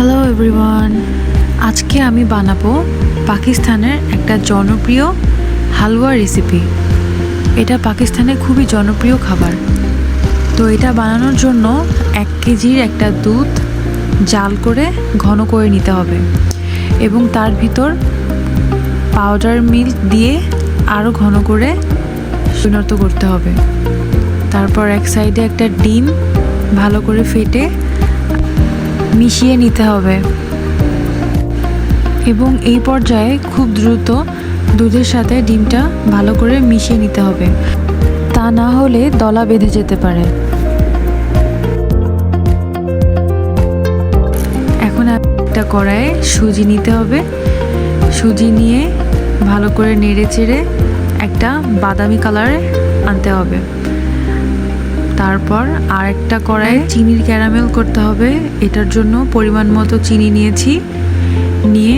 Hello everyone, আজকে আমি বানাবো পাকিস্তানের একটা জনপ্রিয় হালুয়া রেসিপি। এটা পাকিস্তানে খুবই জনপ্রিয় খাবার। তো এটা বানানোর জন্য 1 কেজির একটা দুধ জাল করে ঘন করে নিতে হবে এবং তার ভিতর পাউডার মিল্ক দিয়ে আরও ঘন করে পরিণত করতে হবে। তারপর এক সাইডে একটা ডিম ভালো করে ফেটে মিশিয়ে নিতে হবে এবং এই পর্যায়ে খুব দ্রুত দুধের সাথে ডিমটা ভালো করে মিশিয়ে নিতে হবে, তা না হলে দলা বেঁধে যেতে পারে। এখন একটা কড়াইয়ে সুজি নিতে হবে। সুজি নিয়ে ভালো করে নেড়ে চেড়ে একটা বাদামি কালার আনতে হবে। তারপর আরেকটা কড়াইয়ে চিনির ক্যারামেল করতে হবে। এটার জন্য পরিমাণ মতো চিনি নিয়েছি, নিয়ে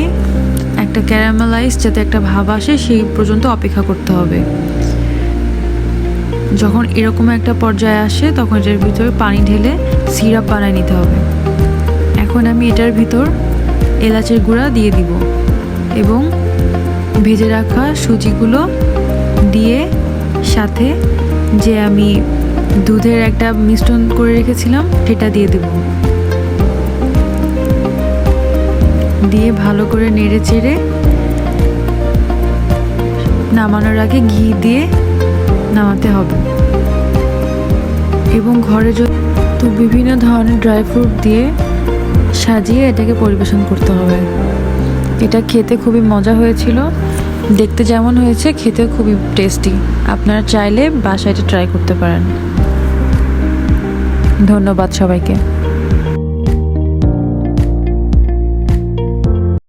একটা ক্যারামেলাইজ যাতে একটা ভাব আসে সেই পর্যন্ত অপেক্ষা করতে হবে। যখন এরকম একটা পর্যায়ে আসে তখন এটার ভিতরে পানি ঢেলে সিরাপ বানিয়ে নিতে হবে। এখন আমি এটার ভিতর এলাচের গুঁড়া দিয়ে দিব এবং ভেজে রাখা সুজিগুলো দিয়ে সাথে যে আমি দুধের একটা মিশ্রণ করে রেখেছিলাম সেটা দিয়ে দেব। দিয়ে ভালো করে নেড়ে চেড়ে নামানোর আগে ঘি দিয়ে নামাতে হবে এবং ঘরে তো বিভিন্ন ধরনের ড্রাই ফ্রুট দিয়ে সাজিয়ে এটাকে পরিবেশন করতে হবে। এটা খেতে খুবই মজা হয়েছিল, দেখতে যেমন হয়েছে খেতেও খুবই টেস্টি। আপনারা চাইলে বাসায় এটা ট্রাই করতে পারেন। ধন্যবাদ সবাইকে।